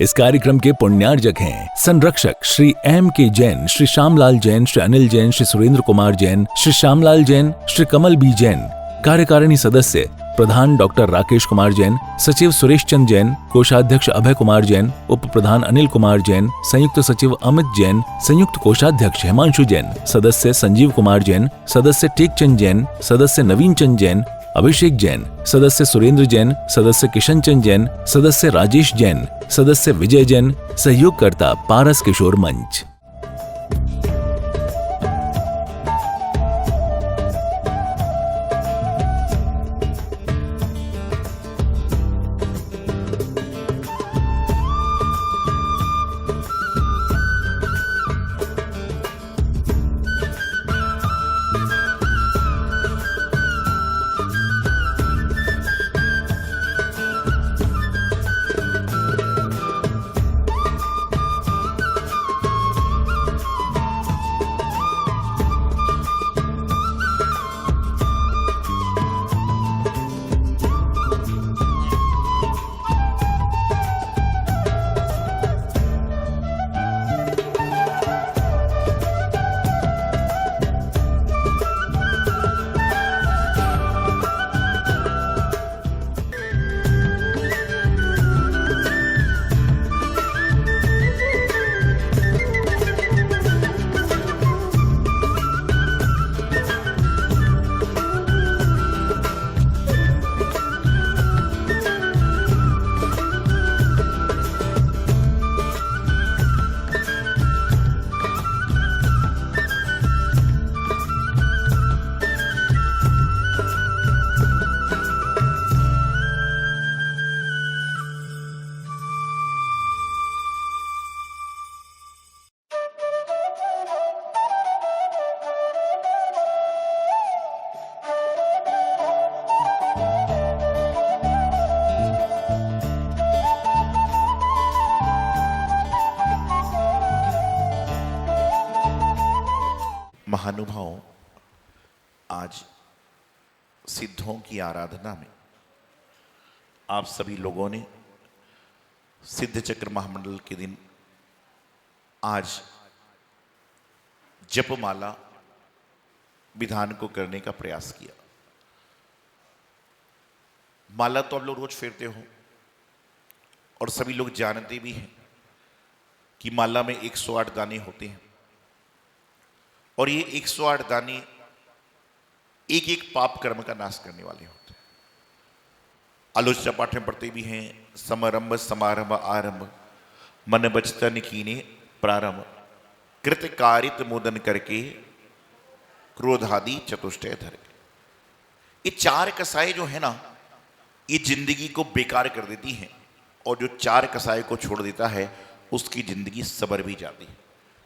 इस कार्यक्रम के पुण्यार्जक हैं संरक्षक श्री एम के जैन, श्री श्यामलाल जैन, श्री अनिल जैन, श्री सुरेंद्र कुमार जैन, श्री श्यामलाल जैन, श्री कमल बी जैन। कार्यकारिणी सदस्य प्रधान डॉक्टर राकेश कुमार जैन, सचिव सुरेश चंद जैन, कोषाध्यक्ष अभय कुमार जैन, उप प्रधान अनिल कुमार जैन, संयुक्त सचिव अमित जैन, संयुक्त कोषाध्यक्ष हिमांशु जैन, सदस्य संजीव कुमार जैन, सदस्य टेकचंद जैन, सदस्य नवीन चंद जैन, अभिषेक जैन, सदस्य सुरेंद्र जैन, सदस्य किशन चंद जैन, सदस्य राजेश जैन, सदस्य विजय जैन, सहयोगकर्ता पारस किशोर मंच। महानुभाव, आज सिद्धों की आराधना में आप सभी लोगों ने सिद्ध चक्र महामंडल के दिन आज जपमाला विधान को करने का प्रयास किया। माला तो आप लोग रोज फेरते हो और सभी लोग जानते भी हैं कि माला में 108 दाने होते हैं और ये 108 दाने एक एक पाप कर्म का नाश करने वाले होते हैं। आलोचना पाठ में पढ़ते भी हैं, समारंभ समारंभ आरंभ मन बचतन कीने प्रारंभ कृत कारित मोदन करके क्रोधादि चतुष्टय धर। ये चार कसाए जो है ना, ये जिंदगी को बेकार कर देती हैं और जो चार कसाए को छोड़ देता है उसकी जिंदगी सबर भी जाती है।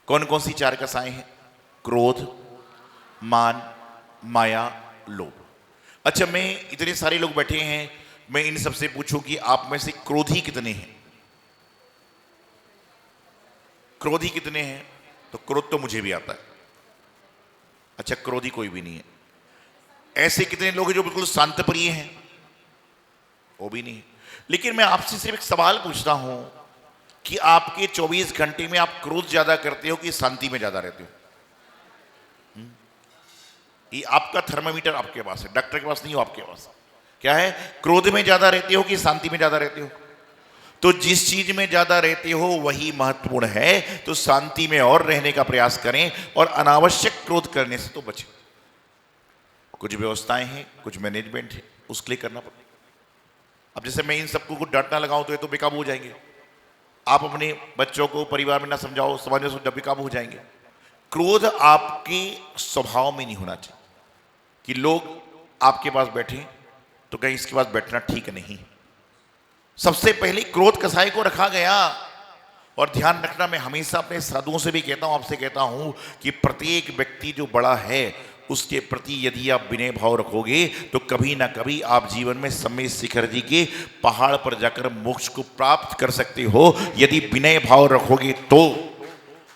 कौन कौन सी चार कसाए हैं? क्रोध, मान, माया, लोभ। अच्छा, मैं इतने सारे लोग बैठे हैं, मैं इन सबसे पूछूं कि आप में से क्रोधी कितने हैं? क्रोधी कितने हैं? तो क्रोध तो मुझे भी आता है। अच्छा, क्रोधी कोई भी नहीं है। ऐसे कितने लोग हैं जो बिल्कुल शांत प्रिय हैं? वो भी नहीं है। लेकिन मैं आपसे सिर्फ एक सवाल पूछता हूं कि आपके 24 घंटे में आप क्रोध ज्यादा करते हो कि शांति में ज्यादा रहते हो? ये आपका थर्मामीटर आपके पास है, डॉक्टर के पास नहीं हो, आपके पास क्या है? क्रोध में ज्यादा रहते हो कि शांति में ज्यादा रहते हो? तो जिस चीज में ज्यादा रहते हो वही महत्वपूर्ण है, तो शांति में और रहने का प्रयास करें और अनावश्यक क्रोध करने से तो बचें। कुछ व्यवस्थाएं हैं, कुछ मैनेजमेंट है, उसके लिए करना पड़ेगा। अब जैसे मैं इन सबको कुछ डांटना लगाऊं तो ये तो बेकाबू हो जाएंगे। आप अपने बच्चों को परिवार में ना समझाओ, समाज में समझाओ, बेकाबू हो जाएंगे। क्रोध आपके स्वभाव में नहीं होना चाहिए कि लोग आपके पास बैठे तो कहीं इसके पास बैठना ठीक नहीं। सबसे पहले क्रोध कसाई को रखा गया। और ध्यान रखना, मैं हमेशा अपने साधुओं से भी कहता हूं, आपसे कहता हूं कि प्रत्येक व्यक्ति जो बड़ा है उसके प्रति यदि आप विनय भाव रखोगे तो कभी ना कभी आप जीवन में समय शिखर जी के पहाड़ पर जाकर मोक्ष को प्राप्त कर सकते हो, यदि विनय भाव रखोगे तो।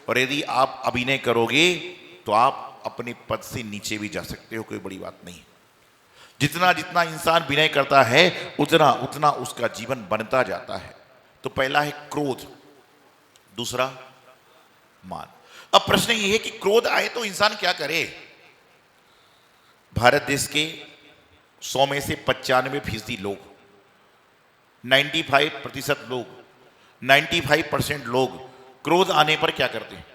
और यदि आप अभिनय करोगे तो आप अपने पद से नीचे भी जा सकते हो, कोई बड़ी बात नहीं। जितना जितना इंसान विनय करता है उतना उतना उसका जीवन बनता जाता है। तो पहला है क्रोध, दूसरा मान। अब प्रश्न यह है कि क्रोध आए तो इंसान क्या करे। भारत देश के 100 में से 95% लोग, 95% लोग, 95% लोग क्रोध आने पर क्या करते हैं।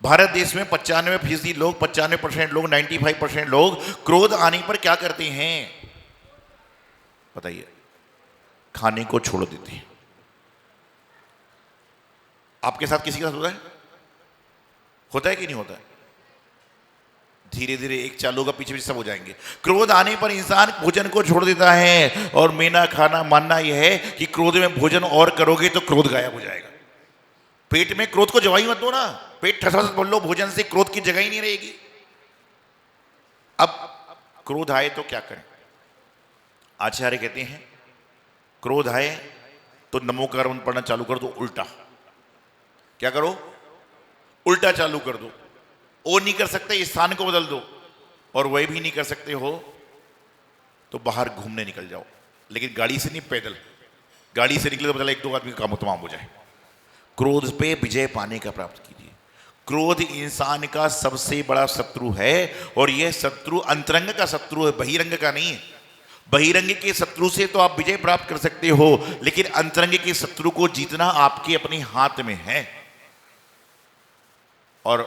भारत देश में 95% लोग, 95% लोग, 95% लोग क्रोध आने पर क्या करते हैं बताइए। खाने को छोड़ देते हैं। आपके साथ किसी के साथ होता है कि नहीं होता है। धीरे धीरे एक चालू का पीछे पीछे सब हो जाएंगे। क्रोध आने पर इंसान भोजन को छोड़ देता है। और मेरा खाना मानना यह है कि क्रोध में भोजन और करोगे तो क्रोध गायब हो जाएगा। पेट में क्रोध को जगह ही मत दो ना। पेट ठसा बोल लो, भोजन से क्रोध की जगह ही नहीं रहेगी। अब क्रोध आए तो क्या करें। आचार्य कहते हैं क्रोध आए तो नमोकार पढ़ना चालू कर दो। उल्टा क्या करो, उल्टा चालू कर दो। वो नहीं कर सकते स्थान को बदल दो, और वह भी नहीं कर सकते हो तो बाहर घूमने निकल जाओ। लेकिन गाड़ी से नहीं, पैदल। गाड़ी से निकले तो बदला 1-2 आदमी का काम तमाम हो जाए। क्रोध पे विजय पाने का प्राप्त कीजिए। क्रोध इंसान का सबसे बड़ा शत्रु है, और यह शत्रु अंतरंग का शत्रु है, बहिरंग का नहीं है। बहिरंग के शत्रु से तो आप विजय प्राप्त कर सकते हो, लेकिन अंतरंग के शत्रु को जीतना आपके अपने हाथ में है। और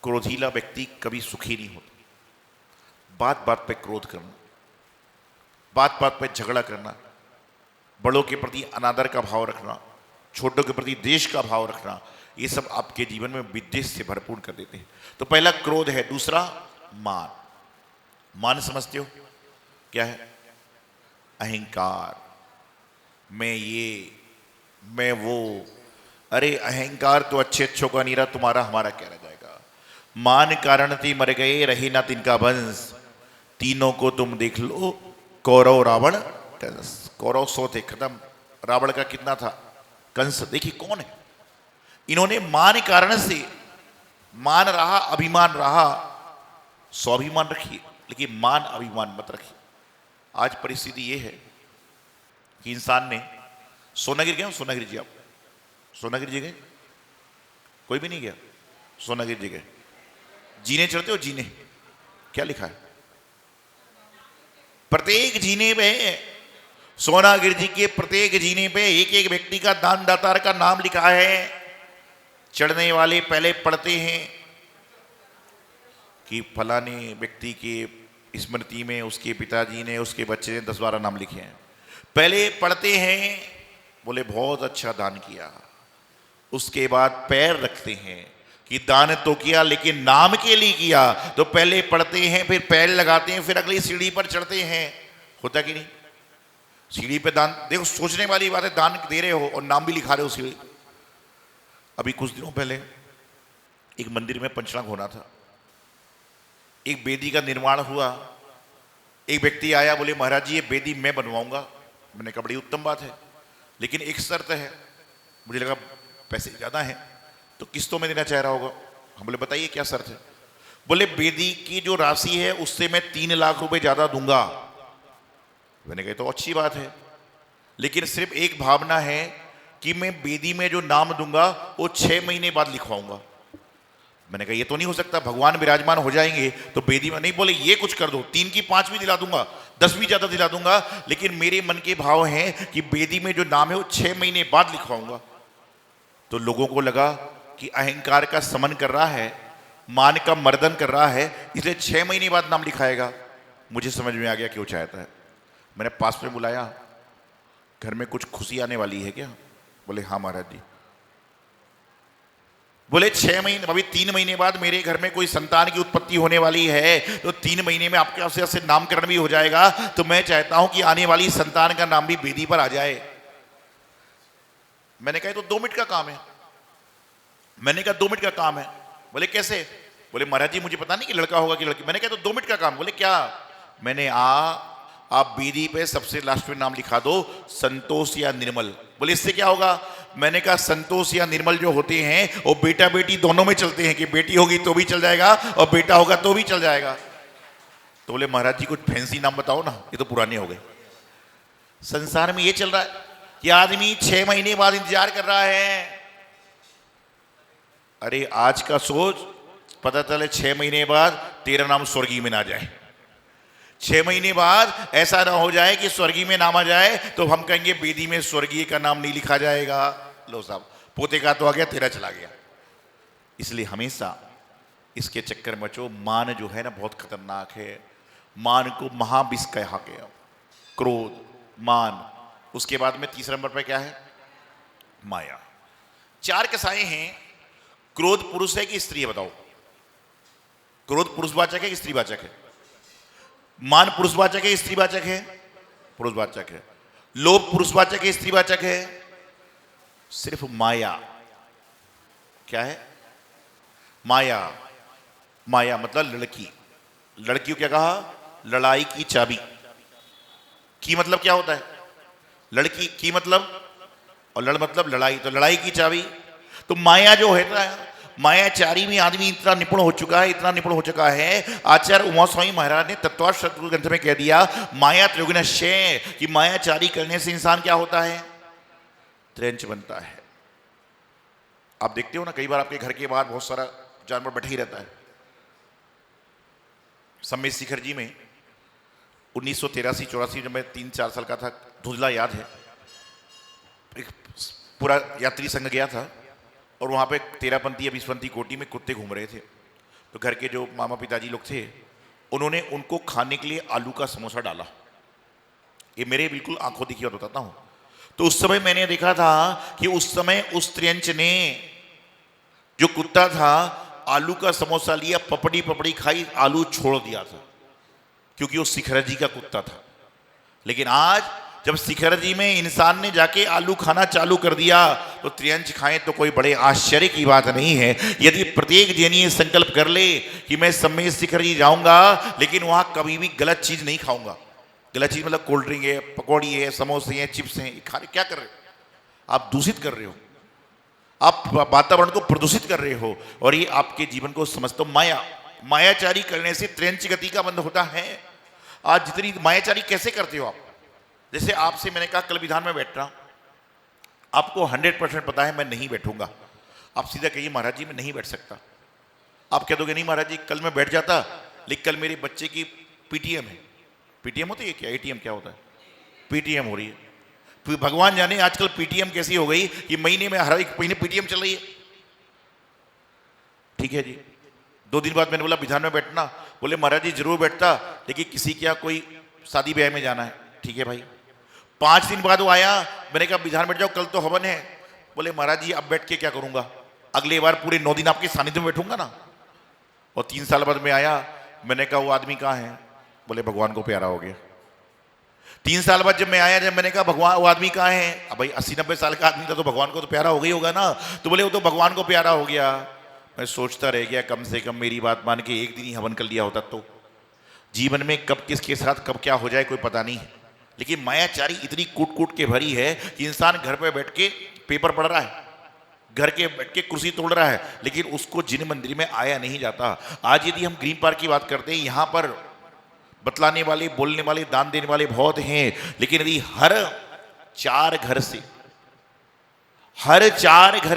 क्रोधीला व्यक्ति कभी सुखी नहीं होता। बात बात पे क्रोध करना, बात बात पे झगड़ा करना, बड़ों के प्रति अनादर का भाव रखना, छोटों के प्रति देश का भाव रखना, ये सब आपके जीवन में विद्वेष से भरपूर कर देते हैं। तो पहला क्रोध है। दूसरा मान। मान समझते हो क्या है। अहंकार, मैं ये, मैं वो। अरे अहंकार तो अच्छे अच्छों का नहीं रहा, तुम्हारा हमारा क्या रह जाएगा। मान कारण ती मर गए, रही ना तिनका वंश। तीनों को तुम देख लो, कौरव रावण कंस। कौरव 100 थे, खत्म। रावण का कितना था, कंस। देखिए कौन है। इन्होंने मान कारण से, मान रहा, अभिमान रहा। स्वाभिमान रखिए, लेकिन मान अभिमान मत रखिए। आज परिस्थिति ये है कि इंसान ने, सोनागिर गए हो, सोनागिर जी आप, सोनागिर जी गए, कोई भी नहीं गया, सोनागिर जी गए। जीने चढ़ते हो, जीने क्या लिखा है प्रत्येक जीने पे, सोनागिर जी के प्रत्येक जीने पे एक एक व्यक्ति का दान दातार का नाम लिखा है। चढ़ने वाले पहले पढ़ते हैं कि फलाने व्यक्ति के स्मृति में उसके पिताजी ने, उसके बच्चे ने 10-12 नाम लिखे हैं। पहले पढ़ते हैं, बोले बहुत अच्छा दान किया। उसके बाद पैर रखते हैं कि दान तो किया लेकिन नाम के लिए किया। तो पहले पढ़ते हैं, फिर पैर लगाते हैं, फिर अगली सीढ़ी पर चढ़ते हैं। होता कि नहीं। सीढ़ी पे दान, देखो सोचने वाली बात है, दान दे रहे हो और नाम भी लिखा रहे हो सीढ़ी। अभी कुछ दिनों पहले एक मंदिर में पंचनाद होना था। एक बेदी का निर्माण हुआ। एक व्यक्ति आया, बोले महाराज जी ये बेदी मैं बनवाऊंगा। मैंने कहा बड़ी उत्तम बात है, लेकिन एक शर्त है। मुझे लगा पैसे ज़्यादा हैं तो किस्तों में देना चाह रहा होगा। हम बोले बताइए क्या शर्त है। बोले बेदी की जो राशि है उससे मैं 3 लाख रुपए ज़्यादा दूंगा। मैंने कहा तो अच्छी बात है, लेकिन सिर्फ एक भावना है कि मैं बेदी में जो नाम दूंगा वो 6 महीने बाद लिखवाऊंगा। मैंने कहा ये तो नहीं हो सकता, भगवान विराजमान हो जाएंगे तो बेदी में नहीं। बोले ये कुछ कर दो, 3 की 5 भी दिला दूंगा, 10 भी ज्यादा दिला दूंगा, लेकिन मेरे मन के भाव हैं कि बेदी में जो नाम है वो 6 महीने बाद लिखवाऊंगा। तो लोगों को लगा कि अहंकार का समन कर रहा है, मान का मर्दन कर रहा है, इसलिए 6 महीने बाद नाम लिखाएगा। मुझे समझ में आ गया क्यों चाहता है। मैंने पास में बुलाया, घर में कुछ खुशी आने वाली है क्या। बोले हाँ महाराज जी। बोले 6 महीने, अभी 3 महीने बाद मेरे घर में कोई संतान की उत्पत्ति होने वाली है, तो 3 महीने में आपके यहाँ से नामकरण भी हो जाएगा। तो मैं चाहता हूं कि आने वाली संतान का नाम भी बेदी पर आ जाए। मैंने कहा तो 2 मिनट का काम है। मैंने कहा 2 मिनट का काम है। बोले कैसे। बोले महाराज जी मुझे पता नहीं कि लड़का होगा कि लड़की। मैंने कहा तो 2 मिनट का काम। बोले क्या। मैंने आप बेदी पे सबसे लास्ट में नाम लिखा दो, संतोष या निर्मल। बोले इससे क्या होगा। मैंने कहा संतोष या निर्मल जो होते हैं वो बेटा बेटी दोनों में चलते हैं, कि बेटी होगी तो भी चल जाएगा और बेटा होगा तो भी चल जाएगा। तो बोले महाराज जी कुछ फैंसी नाम बताओ ना, ये तो पुराने हो गए। संसार में ये चल रहा है कि आदमी 6 महीने बाद इंतजार कर रहा है। अरे आज का सोच, पता चले 6 महीने बाद तेरा नाम स्वर्गीय में ना जाए। 6 महीने बाद ऐसा ना हो जाए कि स्वर्गीय में नाम आ जाए तो हम कहेंगे वेदी में स्वर्गीय का नाम नहीं लिखा जाएगा। लो साहब, पोते का तो आ गया, तेरा चला गया। इसलिए हमेशा इसके चक्कर में बचो। मान जो है ना बहुत खतरनाक है। मान को महाविष कहा गया। क्रोध, मान, उसके बाद में तीसरे नंबर पर क्या है? माया। 4 कसाएं हैं। क्रोध पुरुष है कि स्त्री है? बताओ। क्रोध पुरुषवाचक है कि स्त्रीवाचक है? मान पुरुषवाचक है, स्त्रीवाचक है? पुरुषवाचक है। लोभ पुरुषवाचक है, स्त्रीवाचक है? सिर्फ माया क्या है? माया। माया मतलब लड़की। लड़की को क्या कहा? लड़ाई की चाबी। की मतलब क्या होता है? लड़की की मतलब, और लड़ मतलब लड़ाई, तो लड़ाई की चाबी। तो माया जो है ना, मायाचारी में आदमी इतना निपुण हो चुका है, इतना निपुण हो चुका है। आचार्य उमा स्वामी महाराज ने तत्वार्थ शतगुरु ग्रंथ में कह दिया, माया त्रिगुणश्य, कि मायाचारी करने से इंसान क्या होता है? त्रयंच बनता है। आप देखते हो ना, कई बार आपके घर के बाहर बहुत सारा जानवर बैठा ही रहता है। सम्मेद शिखर जी में 1983-84 जब मैं 3-4 साल का था, धुंधला याद है, एक पूरा यात्री संघ गया था और वहाँ पे 13पंथी या 20पंथी कोटि में कुत्ते घूम रहे थे। तो घर के जो मामा पिताजी लोग थे, उन्होंने उनको खाने के लिए आलू का समोसा डाला। ये मेरे बिल्कुल आंखों देखी बात बताता हूँ। तो उस समय मैंने देखा था कि उस समय उस त्रियंच ने, जो कुत्ता था, आलू का समोसा लिया, पपड़ी पपड़ी खाई, आलू छोड़ दिया था, क्योंकि वो शिखर जी का कुत्ता था। लेकिन आज जब शिखर जी में इंसान ने जाके आलू खाना चालू कर दिया तो त्रियंच खाएं तो कोई बड़े आश्चर्य की बात नहीं है। यदि प्रत्येक जैनी ये संकल्प कर ले कि मैं सम्मेद शिखर जी जाऊंगा लेकिन वहां कभी भी गलत चीज नहीं खाऊंगा। गलत चीज मतलब कोल्ड ड्रिंक है, पकौड़ी है, समोसे हैं, चिप्स हैं, खाने क्या कर रहे हो आप? दूषित कर रहे हो, आप वातावरण को प्रदूषित कर रहे हो, और ये आपके जीवन को समझते हो। माया, मायाचारी करने से त्रियंच गति का बंद होता है। आज जितनी मायाचारी कैसे करते हो आप? जैसे आपसे मैंने कहा कल विधान में बैठ रहा, आपको 100% पता है मैं नहीं बैठूंगा। आप सीधा कहिए महाराज जी मैं नहीं बैठ सकता। आप कह दोगे नहीं महाराज जी कल मैं बैठ जाता, लेकिन कल मेरे बच्चे की पीटीएम है। पीटीएम होती है क्या? एटीएम क्या होता है? पीटीएम हो रही है। फिर भगवान जाने आजकल पीटीएम कैसी हो गई कि महीने में हर एक महीने पीटीएम चल रही है। ठीक है जी। 2 दिन बाद मैंने बोला विधान में बैठना, बोले महाराज जी जरूर बैठता, लेकिन किसी क्या कोई शादी ब्याह में जाना है। ठीक है भाई। 5 दिन बाद वो आया, मैंने कहा विधान बैठ जाओ कल तो हवन है। बोले महाराज जी अब बैठ के क्या करूंगा, अगले बार पूरे 9 दिन आपके सानिध्य में बैठूंगा ना। और 3 साल बाद में आया, मैंने कहा वो आदमी कहाँ है? बोले भगवान को प्यारा हो गया। 3 साल बाद जब मैं आया, जब मैंने कहा भगवान वो आदमी कहाँ है? अब भाई 80-90 साल का आदमी था तो भगवान को तो प्यारा हो गई होगा ना। तो बोले वो तो भगवान को प्यारा हो गया। मैं सोचता रह गया, कम से कम मेरी बात मान के एक दिन ही हवन कर लिया होता तो। जीवन में कब किसके साथ कब क्या हो जाए कोई पता नहीं। लेकिन मायाचारी इतनी कूट कूट के भरी है कि इंसान घर पे बैठ के पेपर पढ़ रहा है, घर के बैठ के कुर्सी तोड़ रहा है, लेकिन उसको जिन मंदिर में आया नहीं जाता। आज यदि हम ग्रीन पार्क की बात करते हैं, यहाँ पर बतलाने वाले, बोलने वाले, दान देने वाले बहुत हैं, लेकिन यदि हर 4 घर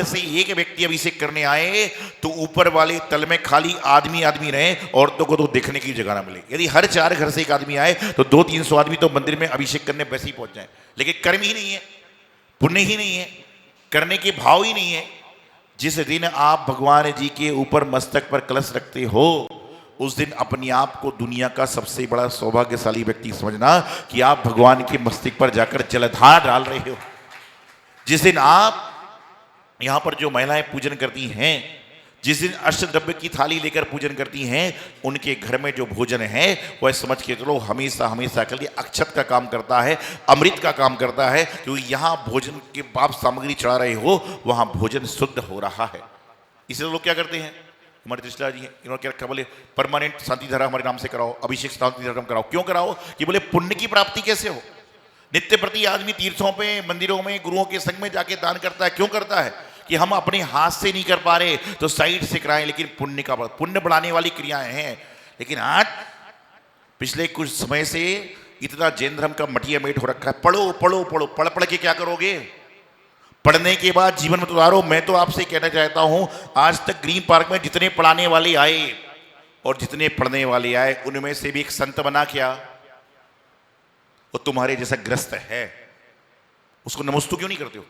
से एक व्यक्ति अभिषेक करने आए तो ऊपर वाले तल में खाली आदमी रहे, औरतों को तो देखने की जगह ना मिले। यदि हर 4 घर से एक आदमी आए तो 200-300 आदमी तो मंदिर में अभिषेक करने वैसे ही पहुंच जाए, लेकिन कर्म ही नहीं है, पुण्य ही नहीं है, करने के भाव ही नहीं है। जिस दिन आप भगवान जी के ऊपर मस्तक पर कलश रखते हो, उस दिन अपने आप को दुनिया का सबसे बड़ा सौभाग्यशाली व्यक्ति समझना कि आप भगवान के मस्तक पर जाकर जलधार डाल रहे हो। जिस दिन आप यहां पर जो महिलाएं पूजन करती हैं, जिस दिन अष्टद्रव्य की थाली लेकर पूजन करती हैं, उनके घर में जो भोजन है वह समझ के चलो हमेशा के लिए अक्षत का काम करता है, अमृत का काम करता है। क्योंकि यहां भोजन के आप सामग्री चढ़ा रहे हो, वहां भोजन शुद्ध हो रहा है। इसलिए लोग क्या करते हैं, हमारे त्रिशला जी हैं, इन्होंने क्या रखा, बोले परमानेंट शांति धारा हमारे नाम से कराओ, अभिषेक शांति धारा कराओ। क्यों कराओ? कि बोले पुण्य की प्राप्ति कैसे हो। नित्य प्रति आदमी तीर्थों पे, मंदिरों में, गुरुओं के संग में जाके दान करता है। क्यों करता है? कि हम अपने हाथ से नहीं कर पा रहे तो साइड से कराएं, लेकिन पुण्य बढ़ाने वाली क्रियाएं हैं। लेकिन आज पिछले कुछ समय से इतना जैन धर्म का मटिया मेट हो रखा है, पढ़ो पढ़ो पढ़ो, पढ़ पढ़ के क्या करोगे? पढ़ने के बाद जीवन में उतारो। मैं तो आपसे कहना चाहता हूं, आज तक ग्रीन पार्क में जितने पढ़ाने वाले आए और जितने पढ़ने वाले आए, उनमें से भी एक संत बना क्या? वो तुम्हारे जैसा ग्रस्त है, उसको नमस्तु क्यों नहीं करते हो?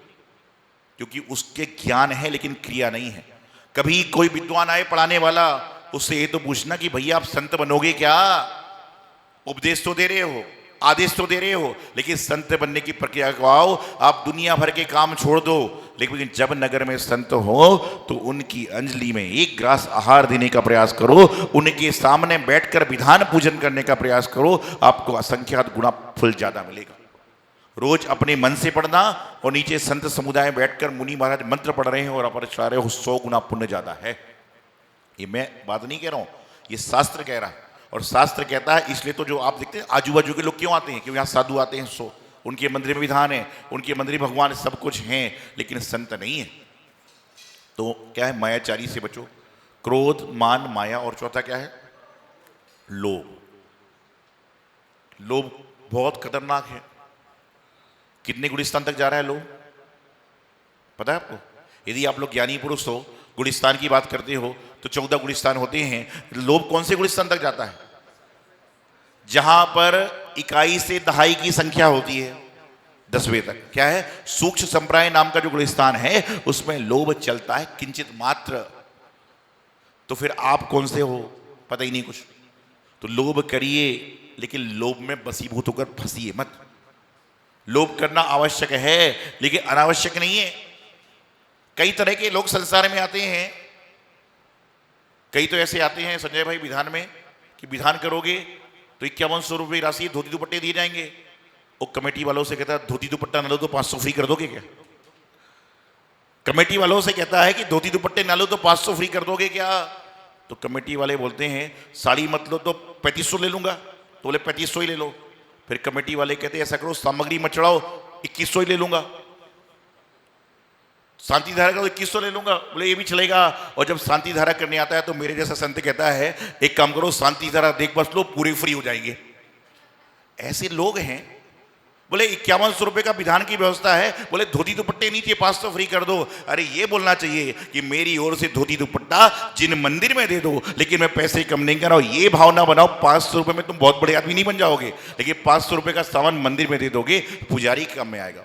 क्योंकि उसके ज्ञान है लेकिन क्रिया नहीं है। कभी कोई विद्वान आए पढ़ाने वाला, उससे ये तो पूछना कि भैया आप संत बनोगे क्या? उपदेश तो दे रहे हो, आदेश तो दे रहे हो, लेकिन संत बनने की प्रक्रिया को आओ। आप दुनिया भर के काम छोड़ दो, लेकिन जब नगर में संत हो तो उनकी अंजलि में एक ग्रास आहार देने का प्रयास करो, उनके सामने बैठकर विधान पूजन करने का प्रयास करो, आपको असंख्यात गुना फल ज्यादा मिलेगा। रोज अपने मन से पढ़ना और नीचे संत समुदाय में बैठकर मुनि महाराज मंत्र पढ़ रहे हैं और अपन चला रहे हो, 100 गुना पुण्य ज्यादा है। ये मैं बात नहीं कह रहा हूं, ये शास्त्र कह रहा है। और शास्त्र कहता है, इसलिए तो जो आप देखते हैं आजू बाजू के लोग क्यों आते हैं? क्योंकि यहाँ साधु आते हैं, सो उनके मंदिर में विधान है, उनके मंदिर में भगवान सब कुछ हैं, लेकिन संत नहीं है। तो क्या है? मायाचारी से बचो। क्रोध, मान, माया, और चौथा क्या है? लोभ। लोभ बहुत खतरनाक है। कितने गुलिस्तान तक जा रहा है लोभ, पता है आपको? यदि आप लोग ज्ञानी पुरुष हो, गुलिस्तान की बात करते हो, तो 14 गुलिस्तान होते हैं। लोभ कौन से गुलिस्तान तक जाता है? जहां पर इकाई से दहाई की संख्या होती है, 10वें तक। क्या है? सूक्ष्म संप्राय नाम का जो गुलिस्तान है, उसमें लोभ चलता है किंचित मात्र। तो फिर आप कौन से हो? पता ही नहीं कुछ। तो लोभ करिए, लेकिन लोभ में बसीभूत होकर फंसिए मत। लोभ करना आवश्यक है, लेकिन अनावश्यक नहीं है। कई तरह के लोग संसार में आते हैं। कई तो ऐसे आते हैं संजय भाई विधान में कि विधान करोगे तो 5100 रुपये राशि धोती दुपट्टे दिए जाएंगे। वो कमेटी वालों से कहता है धोती दुपट्टा ना लो तो 500 फ्री कर दोगे क्या? कमेटी वालों से कहता है कि धोती दुपट्टे ना लो तो 500 फ्री कर दोगे क्या? तो कमेटी वाले बोलते हैं साड़ी मत लो तो 3500 ले लूंगा। तो बोले 3500 ही ले लो। फिर कमेटी वाले कहते हैं ऐसा करो सामग्री मत चढ़ाओ, 2100 ही ले लूंगा। शांति धारा का तो 2100 ले लूंगा। बोले ये भी चलेगा। और जब शांति धारा करने आता है तो मेरे जैसा संत कहता है एक काम करो शांति धारा देख बस लो, पूरे फ्री हो जाएंगे। ऐसे लोग हैं। बोले 5100 रुपए का विधान की व्यवस्था है, बोले धोती दुपट्टे नीचे 500 फ्री कर दो। अरे ये बोलना चाहिए कि मेरी ओर से धोती दुपट्टा जिन मंदिर में दे दो, लेकिन मैं पैसे कम नहीं कर रहा हूं। ये भावना बनाओ, 500 रुपए में तुम बहुत बड़े आदमी नहीं बन जाओगे, लेकिन 500 रुपए का सामान मंदिर में दे दोगे, पुजारी कम में आएगा।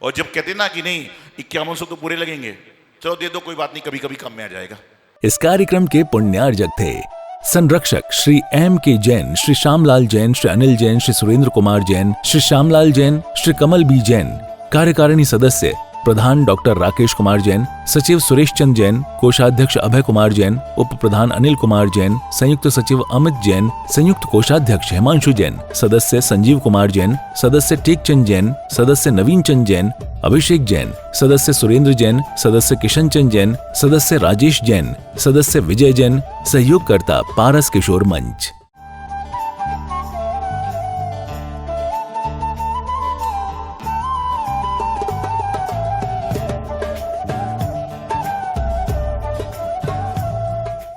और जब कहते ना कि नहीं 5100 तो पूरे लगेंगे, चलो दे दो कोई बात नहीं, कभी कभी कम में आ जाएगा। इस कार्यक्रम के पुण्यार्जक थे संरक्षक श्री M.K. जैन, श्री श्यामलाल जैन, श्री अनिल जैन, श्री सुरेंद्र कुमार जैन, श्री श्यामलाल जैन, श्री कमल बी जैन। कार्यकारिणी सदस्य प्रधान डॉक्टर राकेश कुमार जैन, सचिव सुरेश चंद जैन, कोषाध्यक्ष अभय कुमार जैन, उप प्रधान अनिल कुमार जैन, संयुक्त सचिव अमित जैन, संयुक्त कोषाध्यक्ष हिमांशु जैन, सदस्य संजीव कुमार जैन, सदस्य टेक चंद जैन, सदस्य नवीन चंद जैन, अभिषेक जैन, सदस्य सुरेंद्र जैन, सदस्य किशन चंद जैन, सदस्य राजेश जैन, सदस्य विजय जैन, सहयोगकर्ता पारस किशोर मंच।